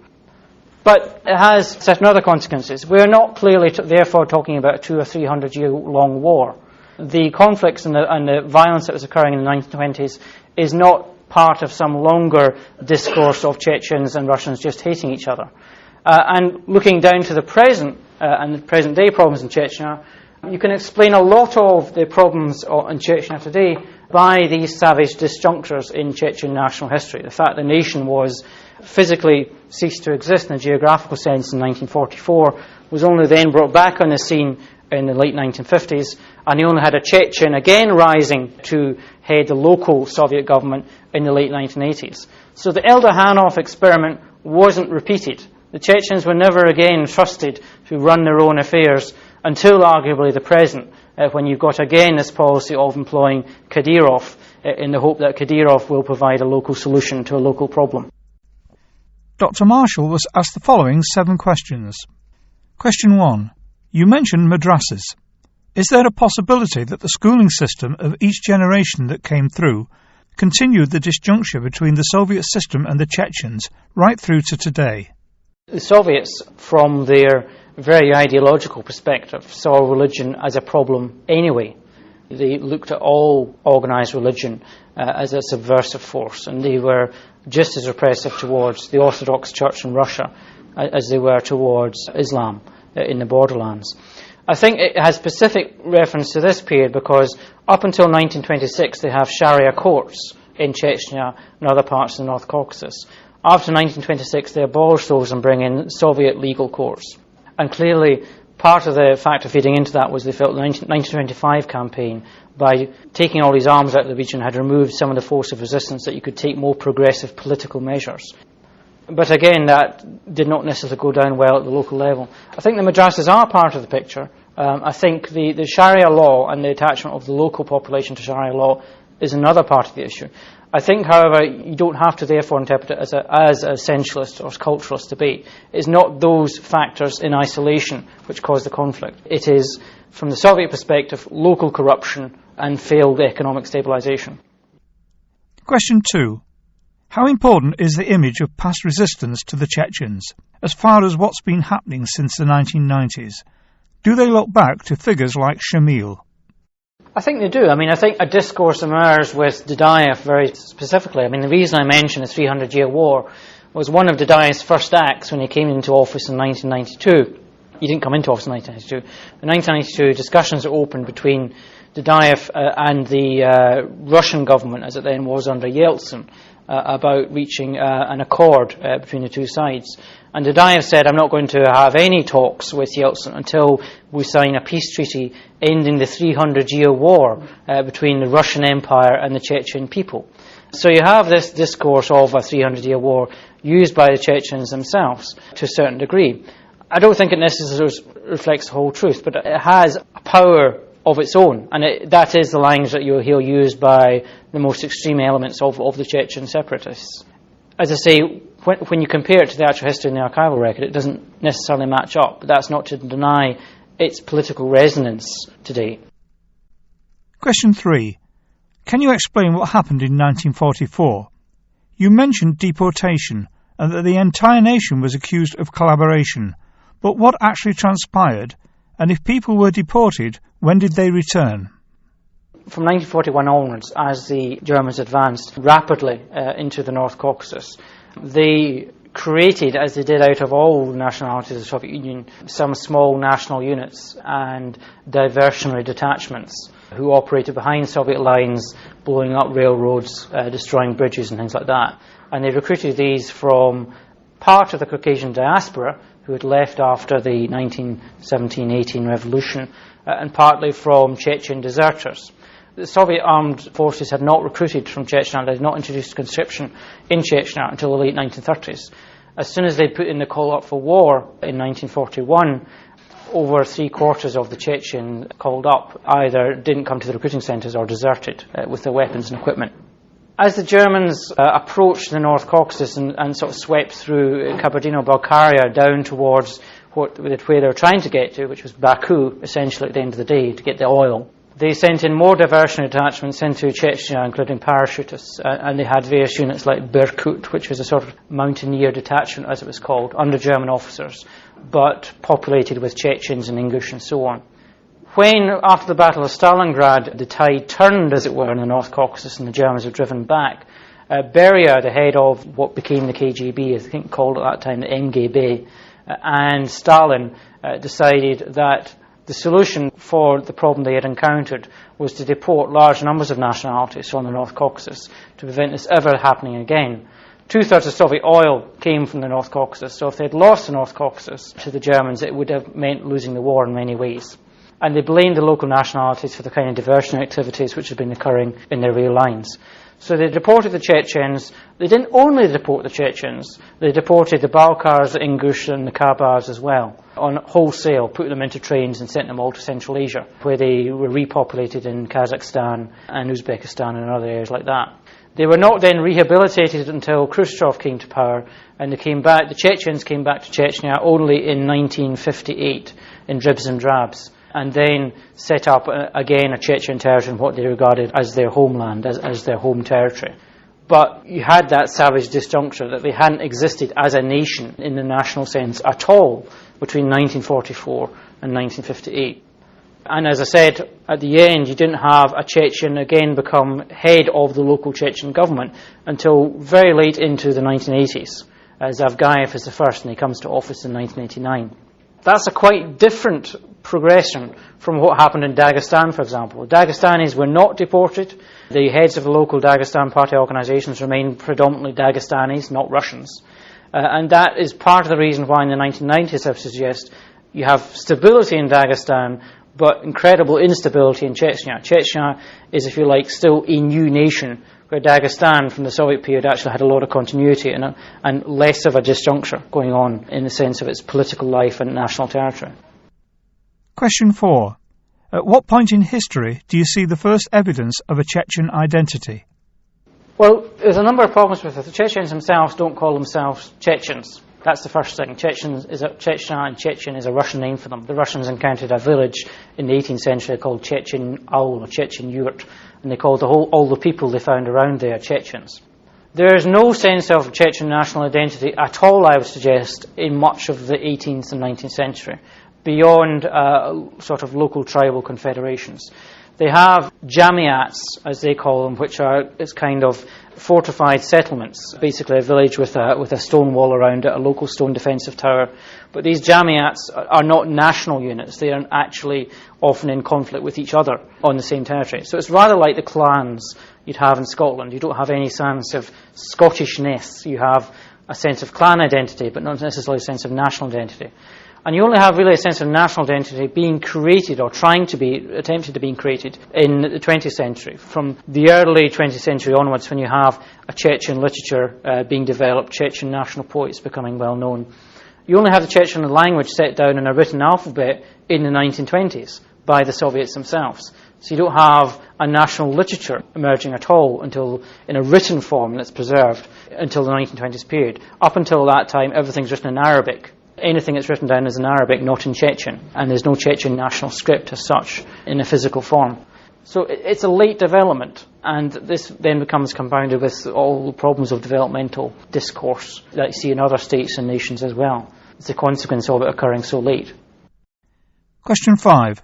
But it has certain other consequences. We're not clearly, therefore, talking about a 200 or 300 year long war. The conflicts and the violence that was occurring in the 1920s is not part of some longer discourse of Chechens and Russians just hating each other. And looking down to the present and the present-day problems in Chechnya, you can explain a lot of the problems in Chechnya today by these savage disjunctures in Chechen national history. The fact the nation was physically ceased to exist in a geographical sense in 1944 was only then brought back on the scene in the late 1950s, and you only had a Chechen again rising to head the local Soviet government in the late 1980s. So the Elder Hanif experiment wasn't repeated. The Chechens were never again trusted to run their own affairs until arguably the present, when you've got again this policy of employing Kadyrov in the hope that Kadyrov will provide a local solution to a local problem. Dr. Marshall was asked the following 7 questions. Question 1. You mentioned madrasas. Is there a possibility that the schooling system of each generation that came through continued the disjuncture between the Soviet system and the Chechens right through to today? The Soviets, from their very ideological perspective, saw religion as a problem anyway. They looked at all organised religion as a subversive force, and they were just as repressive towards the Orthodox Church in Russia as they were towards Islam in the borderlands. I think it has specific reference to this period because up until 1926 they have Sharia courts in Chechnya and other parts of the North Caucasus. After 1926 they abolish those and bring in Soviet legal courts. And clearly part of the factor feeding into that was they felt the 1925 campaign, by taking all these arms out of the region, had removed some of the force of resistance, that you could take more progressive political measures. But again, that did not necessarily go down well at the local level. I think the madrasas are part of the picture. I think the Sharia law and the attachment of the local population to Sharia law is another part of the issue. I think, however, you don't have to therefore interpret it as a essentialist or culturalist debate. It's not those factors in isolation which cause the conflict. It is, from the Soviet perspective, local corruption and failed economic stabilisation. Question 2. How important is the image of past resistance to the Chechens, as far as what's been happening since the 1990s? Do they look back to figures like Shamil? I think they do. I think a discourse emerged with Dadaev very specifically. The reason I mention the 300-year war was one of Dadaev's first acts when he came into office in 1992. He didn't come into office in 1992. In 1992, discussions were opened between Dadaev and the Russian government, as it then was under Yeltsin, about reaching an accord between the two sides. And Dadaev said, I'm not going to have any talks with Yeltsin until we sign a peace treaty ending the 300-year war between the Russian Empire and the Chechen people. So you have this discourse of a 300-year war used by the Chechens themselves to a certain degree. I don't think it necessarily reflects the whole truth, but it has a power of its own, and that is the language that you'll hear used by the most extreme elements of the Chechen separatists. As I say, when you compare it to the actual history in the archival record, it doesn't necessarily match up, but that's not to deny its political resonance today. Question 3. Can you explain what happened in 1944? You mentioned deportation and that the entire nation was accused of collaboration, but what actually transpired, and if people were deported, when did they return? From 1941 onwards, as the Germans advanced rapidly into the North Caucasus, they created, as they did out of all nationalities of the Soviet Union, some small national units and diversionary detachments who operated behind Soviet lines, blowing up railroads, destroying bridges and things like that. And they recruited these from part of the Caucasian diaspora who had left after the 1917-18 revolution, and partly from Chechen deserters. The Soviet armed forces had not recruited from Chechnya. They had not introduced conscription in Chechnya until the late 1930s. As soon as they put in the call up for war in 1941, over 3/4 of the Chechen called up either didn't come to the recruiting centres or deserted with their weapons and equipment. As the Germans approached the North Caucasus and sort of swept through Kabardino-Balkaria down towards where they were trying to get to, which was Baku, essentially at the end of the day, to get the oil, they sent in more diversionary detachments into Chechnya, including parachutists, and they had various units like Berkut, which was a sort of mountaineer detachment, as it was called, under German officers, but populated with Chechens and English and so on. When, after the Battle of Stalingrad, the tide turned, as it were, in the North Caucasus and the Germans were driven back, Beria, the head of what became the KGB, I think called at that time the MGB, and Stalin decided that the solution for the problem they had encountered was to deport large numbers of nationalities from the North Caucasus to prevent this ever happening again. 2/3 of Soviet oil came from the North Caucasus, so if they had lost the North Caucasus to the Germans, it would have meant losing the war in many ways. And they blamed the local nationalities for the kind of diversionary activities which had been occurring in their real lines. So they deported the Chechens. They didn't only deport the Chechens, they deported the Balkars, the Ingush and the Kabars as well, on wholesale, put them into trains and sent them all to Central Asia, where they were repopulated in Kazakhstan and Uzbekistan and other areas like that. They were not then rehabilitated until Khrushchev came to power, and the Chechens came back to Chechnya only in 1958 in dribs and drabs, and then set up again a Chechen territory in what they regarded as their homeland, as their home territory. But you had that savage disjuncture that they hadn't existed as a nation in the national sense at all between 1944 and 1958. And as I said, at the end, you didn't have a Chechen again become head of the local Chechen government until very late into the 1980s, as Zavgayev is the first, and he comes to office in 1989. That's a quite different progression from what happened in Dagestan, for example. The Dagestanis were not deported. The heads of the local Dagestan party organizations remained predominantly Dagestanis, not Russians. And that is part of the reason why in the 1990s, I suggest, you have stability in Dagestan, but incredible instability in Chechnya. Chechnya is, if you like, still a new nation, where Dagestan from the Soviet period actually had a lot of continuity and less of a disjuncture going on in the sense of its political life and national territory. Question 4. At what point in history do you see the first evidence of a Chechen identity? Well, there's a number of problems with it. The Chechens themselves don't call themselves Chechens. That's the first thing. Chechnya and Chechen is a Russian name for them. The Russians encountered a village in the 18th century called Chechen Aul, or Chechen Yurt, and they called all the people they found around there Chechens. There is no sense of Chechen national identity at all, I would suggest, in much of the 18th and 19th century, beyond sort of local tribal confederations. They have jamiats, as they call them, which are it's kind of fortified settlements, basically a village with a stone wall around it, a local stone defensive tower. But these jamiats are not national units. They are actually often in conflict with each other on the same territory. So it's rather like the clans you'd have in Scotland. You don't have any sense of Scottishness. You have a sense of clan identity, but not necessarily a sense of national identity. And you only have really a sense of national identity being created or attempted to be created in the 20th century. From the early 20th century onwards, when you have a Chechen literature being developed, Chechen national poets becoming well known. You only have the Chechen language set down in a written alphabet in the 1920s by the Soviets themselves. So you don't have a national literature emerging at all until in a written form that's preserved until the 1920s period. Up until that time, everything's written in Arabic. Anything that's written down is in Arabic, not in Chechen, and there's no Chechen national script as such in a physical form. So it's a late development, and this then becomes compounded with all the problems of developmental discourse that you see in other states and nations as well. It's a consequence of it occurring so late. Question 5.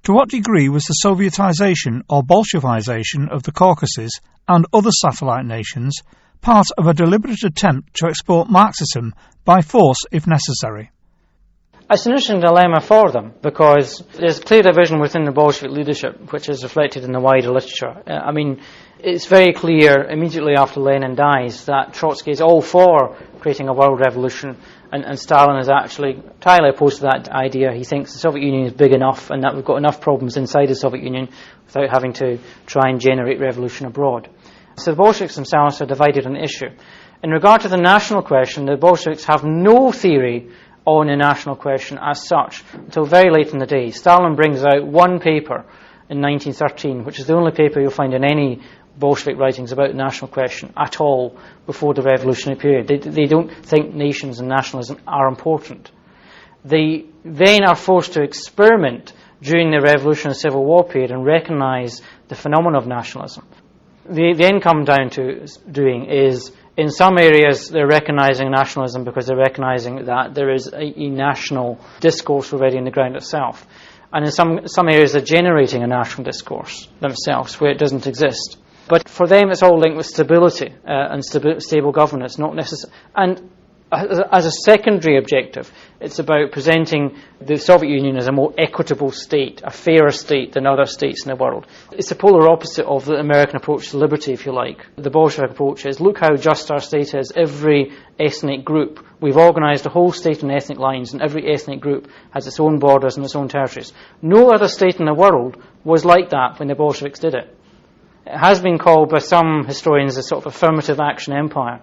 To what degree was the Sovietization or Bolshevization of the Caucasus and other satellite nations part of a deliberate attempt to export Marxism by force if necessary? It's an interesting dilemma for them, because there's clear division within the Bolshevik leadership, which is reflected in the wider literature. It's very clear immediately after Lenin dies that Trotsky is all for creating a world revolution, and Stalin is actually entirely opposed to that idea. He thinks the Soviet Union is big enough and that we've got enough problems inside the Soviet Union without having to try and generate revolution abroad. So the Bolsheviks themselves are divided on the issue. In regard to the national question, the Bolsheviks have no theory on a national question as such until very late in the day. Stalin brings out one paper in 1913, which is the only paper you'll find in any Bolshevik writings about the national question at all before the revolutionary period. They don't think nations and nationalism are important. They then are forced to experiment during the revolutionary civil war period and recognize the phenomenon of nationalism. The end come down to doing is, in some areas, they're recognizing nationalism because they're recognizing that there is a national discourse already in the ground itself. And in some areas, they're generating a national discourse themselves where it doesn't exist. But for them, it's all linked with stability and stable governance, not necessarily. And As a secondary objective, it's about presenting the Soviet Union as a more equitable state, a fairer state than other states in the world. It's the polar opposite of the American approach to liberty, if you like. The Bolshevik approach is, look how just our state is. Every ethnic group, we've organised a whole state on ethnic lines, and every ethnic group has its own borders and its own territories. No other state in the world was like that when the Bolsheviks did it. It has been called by some historians a sort of affirmative action empire.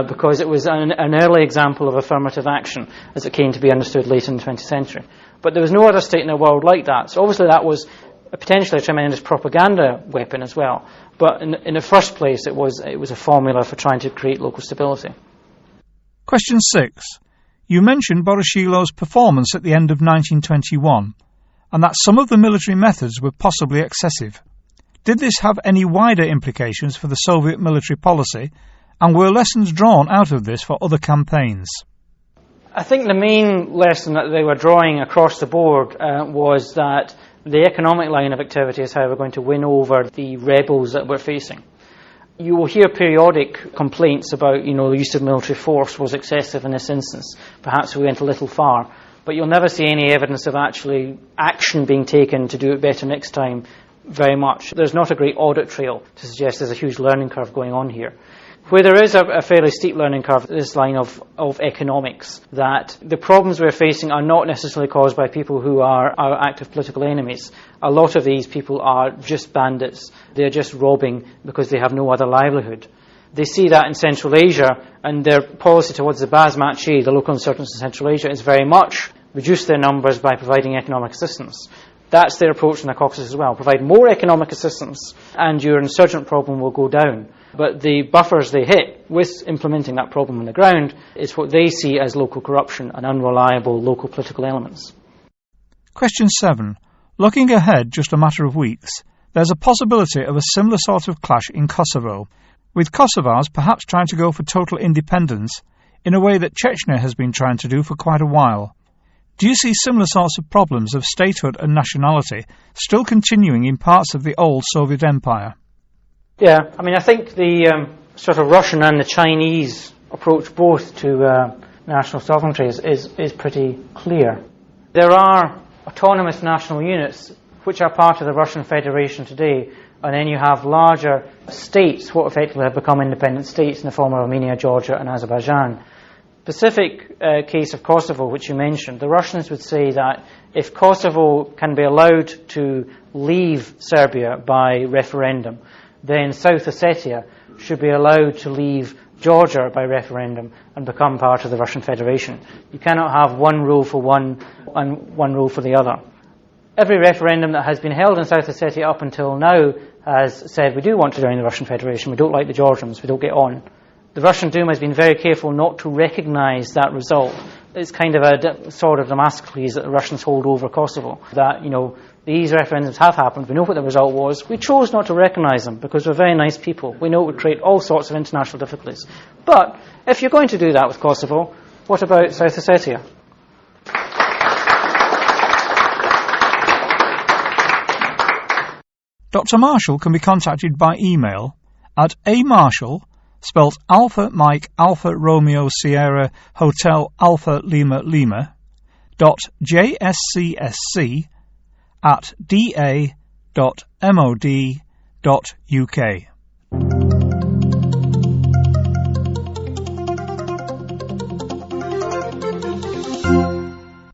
Because it was an early example of affirmative action as it came to be understood late in the 20th century. But there was no other state in the world like that. So obviously that was potentially a tremendous propaganda weapon as well. But in the first place, it was a formula for trying to create local stability. Question 6. You mentioned Voroshilov's performance at the end of 1921, and that some of the military methods were possibly excessive. Did this have any wider implications for the Soviet military policy, and were lessons drawn out of this for other campaigns? I think the main lesson that they were drawing across the board was that the economic line of activity is how we're going to win over the rebels that we're facing. You will hear periodic complaints about, the use of military force was excessive in this instance. Perhaps we went a little far. But you'll never see any evidence of actually action being taken to do it better next time very much. There's not a great audit trail to suggest there's a huge learning curve going on here. Where there is a fairly steep learning curve, this line of economics, that the problems we're facing are not necessarily caused by people who are our active political enemies. A lot of these people are just bandits. They're just robbing because they have no other livelihood. They see that in Central Asia, and their policy towards the Basmachi, the local insurgents in Central Asia, is very much reduce their numbers by providing economic assistance. That's their approach in the Caucasus as well. Provide more economic assistance and your insurgent problem will go down. But the buffers they hit with implementing that problem on the ground is what they see as local corruption and unreliable local political elements. Question 7. Looking ahead just a matter of weeks, there's a possibility of a similar sort of clash in Kosovo, with Kosovars perhaps trying to go for total independence in a way that Chechnya has been trying to do for quite a while. Do you see similar sorts of problems of statehood and nationality still continuing in parts of the old Soviet Empire? Yeah, I think the sort of Russian and the Chinese approach both to national sovereignty is pretty clear. There are autonomous national units which are part of the Russian Federation today, and then you have larger states what effectively have become independent states in the form of Armenia, Georgia and Azerbaijan. Specific case of Kosovo, which you mentioned, the Russians would say that if Kosovo can be allowed to leave Serbia by referendum, then South Ossetia should be allowed to leave Georgia by referendum and become part of the Russian Federation. You cannot have one rule for one and one rule for the other. Every referendum that has been held in South Ossetia up until now has said we do want to join the Russian Federation, we don't like the Georgians, we don't get on. The Russian Duma has been very careful not to recognise that result. It's kind of a sword of Damocles that the Russians hold over Kosovo. That, these referendums have happened, we know what the result was. We chose not to recognise them because we're very nice people. We know it would create all sorts of international difficulties. But if you're going to do that with Kosovo, what about South Ossetia? Dr. Marshall can be contacted by email at amarshall, spelt Alpha Mike Alpha Romeo Sierra Hotel Alpha Lima Lima, .jscsc@da.mod.uk.